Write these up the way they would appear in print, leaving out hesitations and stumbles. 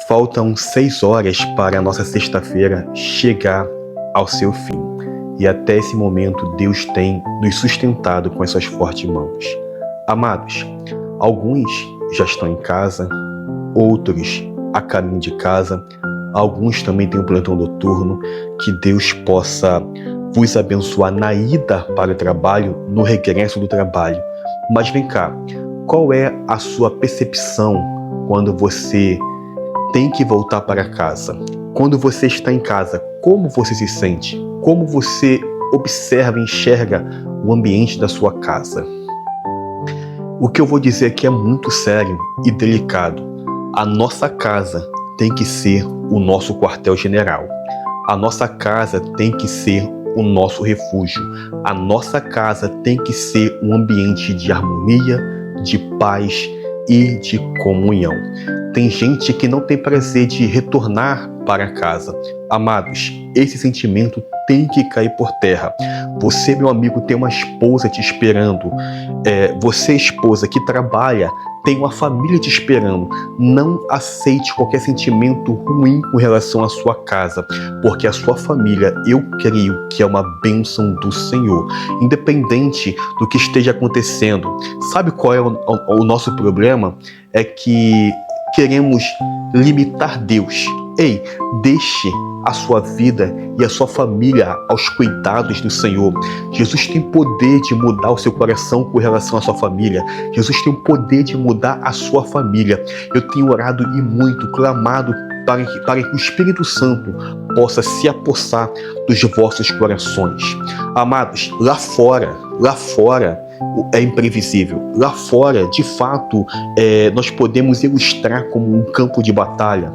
Faltam 6 horas para a nossa sexta-feira chegar ao seu fim. E até esse momento Deus tem nos sustentado com as suas fortes mãos. Amados, alguns já estão em casa, outros a caminho de casa, alguns também têm um plantão noturno. Que Deus possa vos abençoar na ida para o trabalho, no regresso do trabalho. Mas vem cá, qual é a sua percepção quando você tem que voltar para casa? Quando você está em casa, como você se sente? Como você observa e enxerga o ambiente da sua casa? O que eu vou dizer aqui é muito sério e delicado. A nossa casa tem que ser o nosso quartel-general. A nossa casa tem que ser o nosso refúgio. A nossa casa tem que ser um ambiente de harmonia, de paz e de comunhão. Tem gente que não tem prazer de retornar para casa. Amados, esse sentimento tem que cair por terra. Você, meu amigo, tem uma esposa te esperando. Você, esposa que trabalha, tem uma família te esperando. Não aceite qualquer sentimento ruim com relação à sua casa, porque a sua família, eu creio que é uma bênção do Senhor, independente do que esteja acontecendo. Sabe qual é o nosso problema? É que queremos limitar Deus. Ei, deixe a sua vida e a sua família aos cuidados do Senhor. Jesus tem poder de mudar o seu coração com relação à sua família. Jesus tem o poder de mudar a sua família. Eu tenho orado e muito, clamado para que o Espírito Santo possa se apossar dos vossos corações. Amados, lá fora é imprevisível. Lá fora, de fato, nós podemos ilustrar como um campo de batalha,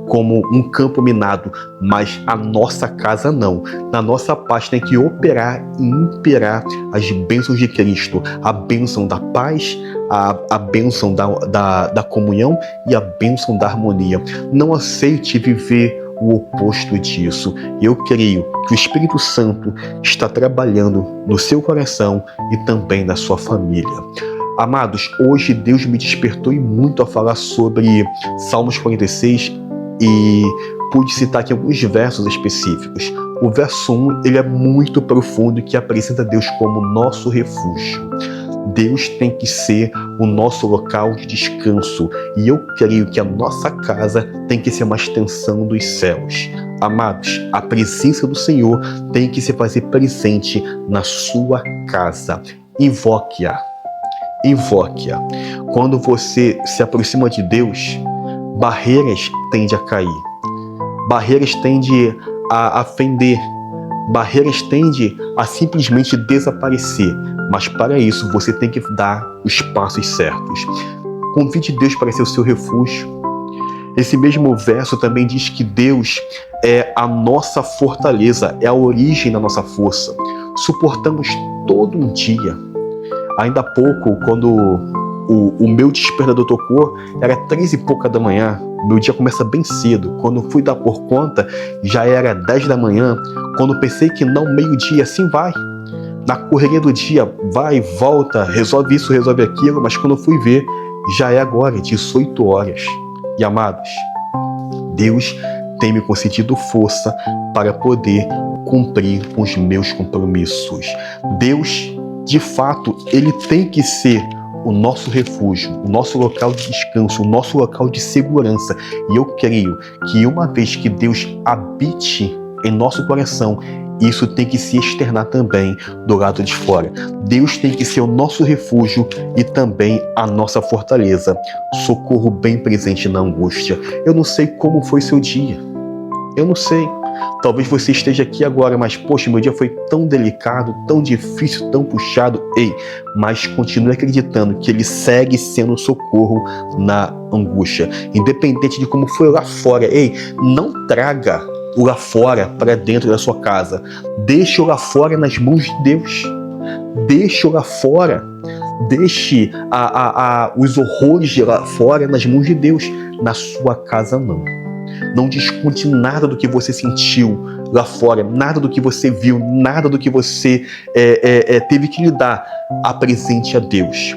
como um campo minado, mas a nossa casa não. Na nossa paz tem que operar e imperar as bênçãos de Cristo, a bênção da paz, a bênção da comunhão e a bênção da harmonia. Não aceite viver o oposto disso. Eu creio que o Espírito Santo está trabalhando no seu coração e também na sua família. Amados, hoje Deus me despertou e muito a falar sobre Salmos 46 e pude citar aqui alguns versos específicos. O verso 1, ele é muito profundo, que apresenta Deus como nosso refúgio. Deus tem que ser o nosso local de descanso, e eu creio que a nossa casa tem que ser uma extensão dos céus. Amados, a presença do Senhor tem que se fazer presente na sua casa. Invoque-a. Invoque-a. Quando você se aproxima de Deus, barreiras tendem a cair, barreiras tendem a fender, barreiras tendem a simplesmente desaparecer. Mas para isso você tem que dar os passos certos. Convide Deus para ser o seu refúgio. Esse mesmo verso também diz que Deus é a nossa fortaleza, é a origem da nossa força. Suportamos todo um dia. Ainda há pouco, quando o meu despertador tocou, era 3 e pouca da manhã. Meu dia começa bem cedo. Quando fui dar por conta, já era 10 da manhã. Quando pensei que não, meio-dia, assim vai. Na correria do dia, vai, volta, resolve isso, resolve aquilo, mas quando fui ver, já é agora, 18 horas. E amados, Deus tem me concedido força para poder cumprir com os meus compromissos. Deus, de fato, ele tem que ser o nosso refúgio, o nosso local de descanso, o nosso local de segurança. E eu creio que uma vez que Deus habite em nosso coração, isso tem que se externar também do lado de fora. Deus tem que ser o nosso refúgio e também a nossa fortaleza, socorro bem presente na angústia. Eu não sei como foi seu dia, eu não sei. Talvez você esteja aqui agora, mas poxa, meu dia foi tão delicado, tão difícil, tão puxado. Ei, mas continue acreditando que Ele segue sendo socorro na angústia. Independente de como foi lá fora, ei, não traga o lá fora para dentro da sua casa. Deixe o lá fora nas mãos de Deus. Deixe o lá fora. Deixe os horrores de lá fora nas mãos de Deus. Na sua casa não. Não desconte nada do que você sentiu lá fora, nada do que você viu, nada do que você teve que lidar. Apresente a Deus.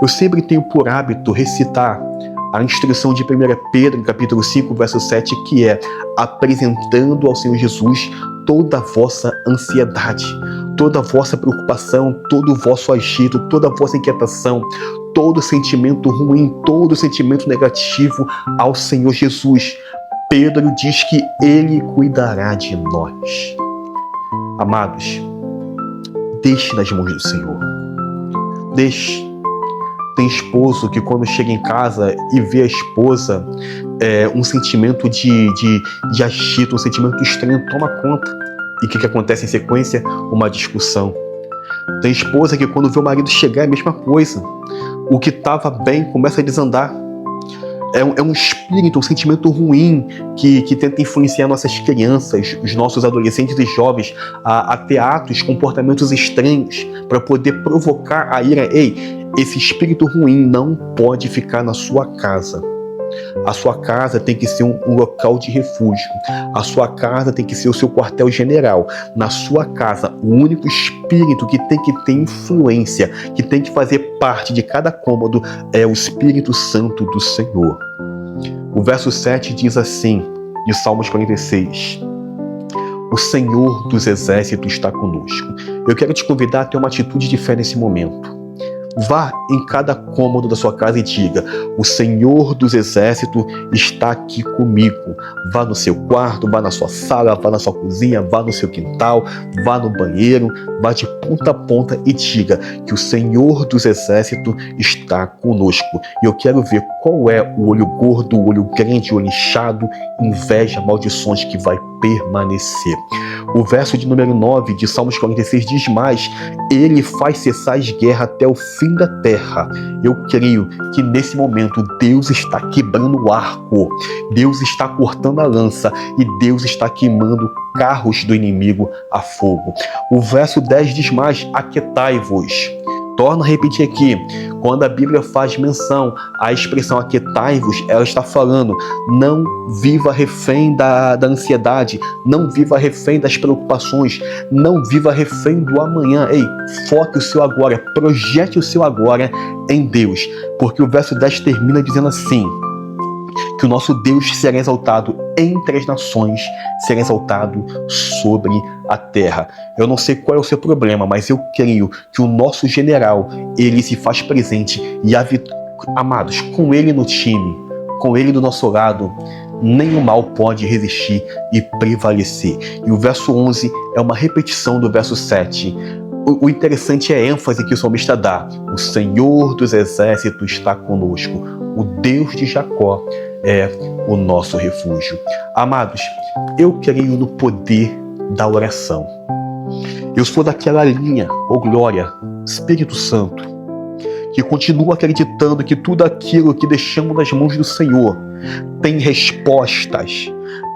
Eu sempre tenho por hábito recitar a instrução de 1 Pedro, capítulo 5, verso 7, que é apresentando ao Senhor Jesus toda a vossa ansiedade, toda a vossa preocupação, todo o vosso agito, toda a vossa inquietação, todo sentimento ruim, todo sentimento negativo ao Senhor Jesus. Pedro diz que Ele cuidará de nós. Amados, deixe nas mãos do Senhor. Deixe. Tem esposo que quando chega em casa e vê a esposa, um sentimento de agito, um sentimento estranho toma conta. E o que acontece em sequência? Uma discussão. Tem esposa que quando vê o marido chegar é a mesma coisa. O que estava bem começa a desandar. É um espírito, um sentimento ruim que tenta influenciar nossas crianças, os nossos adolescentes e jovens a ter atos, comportamentos estranhos para poder provocar a ira. Ei, esse espírito ruim não pode ficar na sua casa. A sua casa tem que ser um local de refúgio. A sua casa tem que ser o seu quartel-general. Na sua casa, o único espírito que tem que ter influência, que tem que fazer parte de cada cômodo, é o Espírito Santo do Senhor. O verso 7 diz assim, de Salmos 46: O Senhor dos Exércitos está conosco. Eu quero te convidar a ter uma atitude de fé nesse momento. Vá em cada cômodo da sua casa e diga: o Senhor dos Exércitos está aqui comigo. Vá no seu quarto, vá na sua sala, vá na sua cozinha, vá no seu quintal, vá no banheiro, vá de ponta a ponta e diga que o Senhor dos Exércitos está conosco. E eu quero ver qual é o olho gordo, o olho grande, o olho inchado, inveja, maldições que vai permanecer. O verso de número 9 de Salmos 46 diz mais: Ele faz cessar as guerras até o fim da terra. Eu creio que nesse momento Deus está quebrando o arco, Deus está cortando a lança e Deus está queimando carros do inimigo a fogo. O verso 10 diz mais: aquietai-vos. Torno a repetir aqui, quando a Bíblia faz menção à expressão aquietai-vos, ela está falando: não viva refém da ansiedade, não viva refém das preocupações, não viva refém do amanhã. Ei, foque o seu agora, projete o seu agora em Deus, porque o verso 10 termina dizendo assim: que o nosso Deus será exaltado entre as nações, será exaltado sobre a terra. Eu não sei qual é o seu problema, mas eu creio que o nosso general, ele se faz presente e, amados, com ele no time, com ele do nosso lado, nenhum mal pode resistir e prevalecer. E o verso 11 é uma repetição do verso 7. O interessante é a ênfase que o salmista dá: o Senhor dos Exércitos está conosco, o Deus de Jacó é o nosso refúgio. Amados, eu creio no poder da oração. Eu sou daquela linha, glória, Espírito Santo, que continua acreditando que tudo aquilo que deixamos nas mãos do Senhor tem respostas,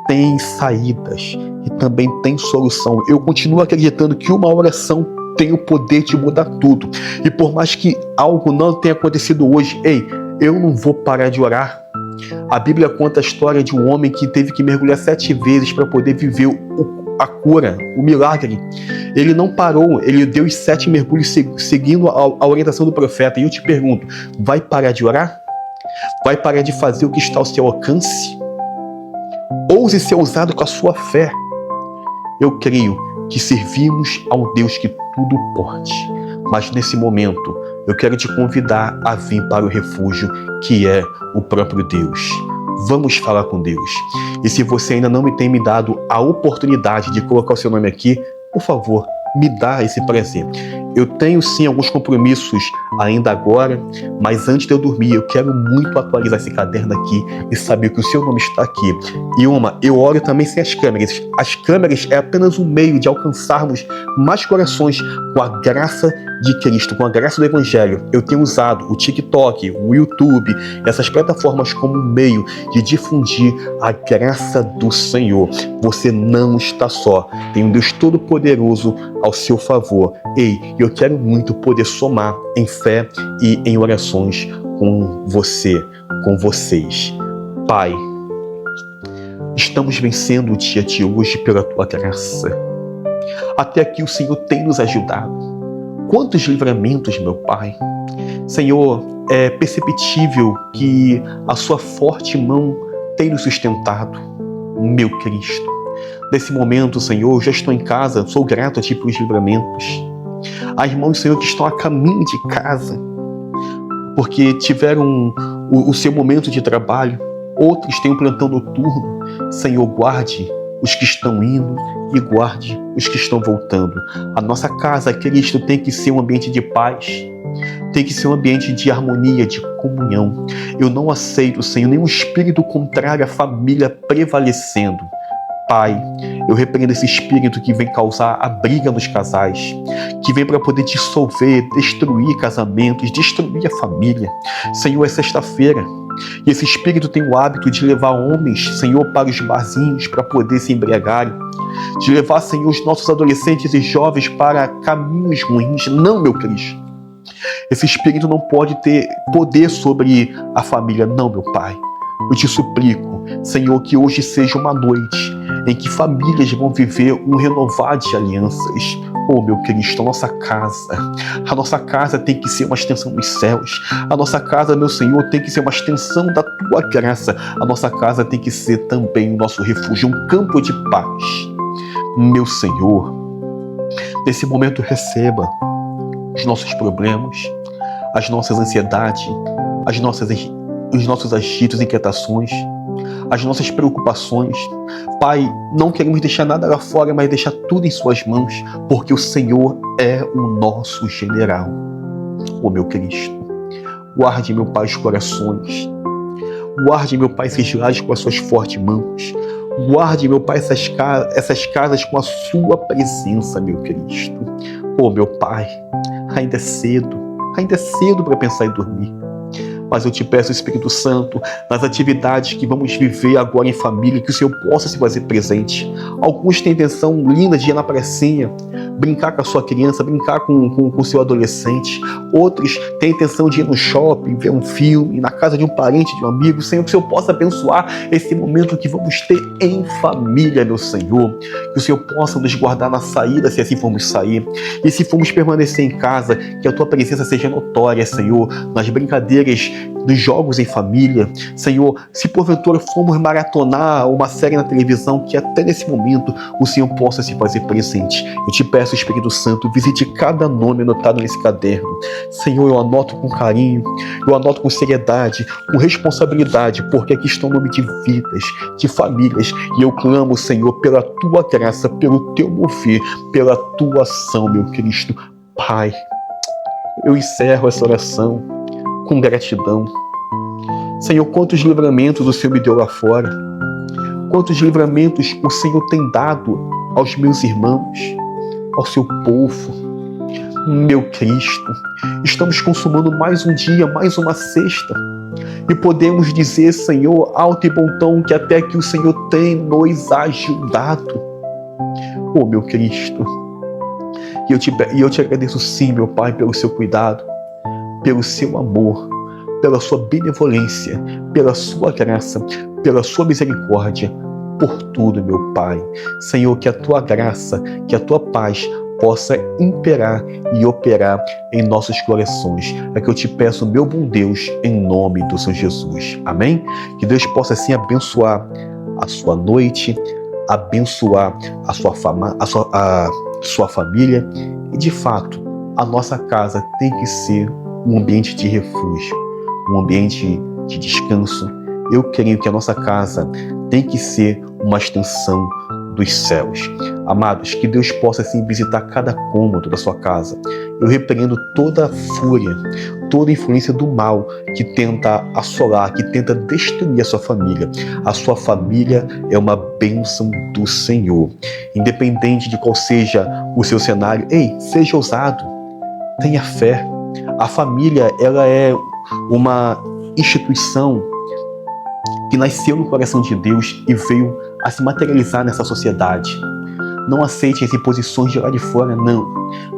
tem saídas e também tem solução. Eu continuo acreditando que uma oração tem o poder de mudar tudo. E por mais que algo não tenha acontecido hoje, ei, eu não vou parar de orar. A Bíblia conta a história de um homem que teve que mergulhar 7 vezes para poder viver a cura, o milagre. Ele não parou, ele deu os 7 mergulhos seguindo a orientação do profeta. E eu te pergunto, vai parar de orar? Vai parar de fazer o que está ao seu alcance? Ouse ser ousado com a sua fé. Eu creio que servimos a um Deus que tudo pode. Mas nesse momento, eu quero te convidar a vir para o refúgio, que é o próprio Deus. Vamos falar com Deus. E se você ainda não me tem me dado a oportunidade de colocar o seu nome aqui, por favor, me dá esse prazer. Eu tenho sim alguns compromissos ainda agora, mas antes de eu dormir, eu quero muito atualizar esse caderno aqui e saber que o seu nome está aqui. E eu oro também sem as câmeras. As câmeras é apenas um meio de alcançarmos mais corações com a graça de Cristo, com a graça do Evangelho. Eu tenho usado o TikTok, o YouTube, essas plataformas como um meio de difundir a graça do Senhor. Você não está só. Tem um Deus Todo-Poderoso ao seu favor. Ei, eu quero muito poder somar em fé e em orações com você, com vocês. Pai, estamos vencendo o dia de hoje pela Tua graça. Até aqui o Senhor tem nos ajudado. Quantos livramentos, meu Pai. Senhor, é perceptível que a sua forte mão tem nos sustentado, meu Cristo. Nesse momento, Senhor, eu já estou em casa, sou grato a Ti pelos livramentos. Há irmãos, Senhor, que estão a caminho de casa, porque tiveram o seu momento de trabalho. Outros têm um plantão noturno. Senhor, guarde os que estão indo e guarde os que estão voltando. A nossa casa, Cristo, tem que ser um ambiente de paz, tem que ser um ambiente de harmonia, de comunhão. Eu não aceito, Senhor, nenhum espírito contrário à família prevalecendo. Pai, eu repreendo esse espírito que vem causar a briga nos casais, que vem para poder dissolver, destruir casamentos, destruir a família. Senhor, é sexta-feira e esse espírito tem o hábito de levar homens, Senhor, para os barzinhos para poder se embriagarem, de levar, Senhor, os nossos adolescentes e jovens para caminhos ruins. Não, meu Cristo. Esse espírito não pode ter poder sobre a família. Não, meu Pai. Eu te suplico, Senhor, que hoje seja uma noite em que famílias vão viver um renovar de alianças. Oh, meu Cristo, a nossa casa tem que ser uma extensão dos céus. A nossa casa, meu Senhor, tem que ser uma extensão da Tua graça. A nossa casa tem que ser também o nosso refúgio, um campo de paz. Meu Senhor, nesse momento receba os nossos problemas, as nossas ansiedades, os nossos agitos, inquietações, as nossas preocupações. Pai, não queremos deixar nada lá fora, mas deixar tudo em Suas mãos, porque o Senhor é o nosso general. Oh, meu Cristo, guarde, meu Pai, os corações. Guarde, meu Pai, esses lares com as Suas fortes mãos. Guarde, meu Pai, essas casas com a Sua presença, meu Cristo. Oh, meu Pai, ainda é cedo para pensar em dormir. Mas eu te peço, Espírito Santo, nas atividades que vamos viver agora em família, que o Senhor possa se fazer presente. Alguns têm intenção linda de ir na pracinha, brincar com a sua criança, brincar com o seu adolescente. Outros têm intenção de ir no shopping, ver um filme, na casa de um parente, de um amigo. Senhor, que o Senhor possa abençoar esse momento que vamos ter em família, meu Senhor. Que o Senhor possa nos guardar na saída, se assim formos sair. E se formos permanecer em casa, que a Tua presença seja notória, Senhor, nas brincadeiras, dos jogos em família. Senhor, se porventura formos maratonar uma série na televisão, que até nesse momento o Senhor possa se fazer presente. Eu te peço, Espírito Santo, visite cada nome anotado nesse caderno. Senhor, eu anoto com carinho, eu anoto com seriedade, com responsabilidade, porque aqui está o nome de vidas, de famílias, e eu clamo, Senhor, pela Tua graça, pelo Teu mover, pela Tua ação, meu Cristo. Pai, eu encerro essa oração com gratidão. Senhor, quantos livramentos o Senhor me deu lá fora, quantos livramentos o Senhor tem dado aos meus irmãos, ao Seu povo. Meu Cristo, estamos consumando mais um dia, mais uma sexta, e podemos dizer, Senhor, alto e bom tom, que até aqui o Senhor tem nos ajudado. Oh, meu Cristo, e eu te agradeço sim, meu Pai, pelo Seu cuidado, pelo Seu amor, pela Sua benevolência, pela Sua graça, pela Sua misericórdia, por tudo, meu Pai. Senhor, que a Tua graça, que a Tua paz possa imperar e operar em nossos corações. É que eu te peço, meu bom Deus, em nome do Senhor Jesus. Amém? Que Deus possa assim abençoar a sua noite, abençoar a sua família, e de fato, a nossa casa tem que ser um ambiente de refúgio, um ambiente de descanso. Eu creio que a nossa casa tem que ser uma extensão dos céus. Amados, que Deus possa assim visitar cada cômodo da sua casa. Eu repreendo toda a fúria, toda a influência do mal que tenta assolar, que tenta destruir a sua família. A sua família é uma bênção do Senhor. Independente de qual seja o seu cenário, seja ousado, tenha fé. A família, ela é uma instituição que nasceu no coração de Deus e veio a se materializar nessa sociedade. não aceite as imposições de lá de fora, não.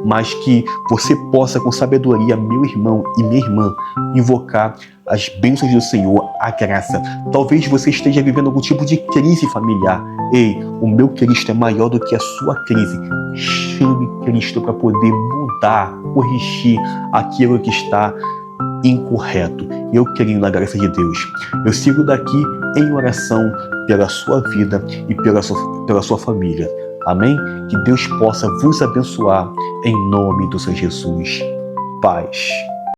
Mas que você possa, com sabedoria, meu irmão e minha irmã, invocar as bênçãos do Senhor, a graça. Talvez você esteja vivendo algum tipo de crise familiar. Ei, o meu Cristo é maior do que a sua crise. Chame Cristo para poder mudar, corrigir aquilo que está incorreto. Eu creio na graça de Deus. Eu sigo daqui em oração pela sua vida e pela sua família. Amém? Que Deus possa vos abençoar em nome do Senhor Jesus. Paz.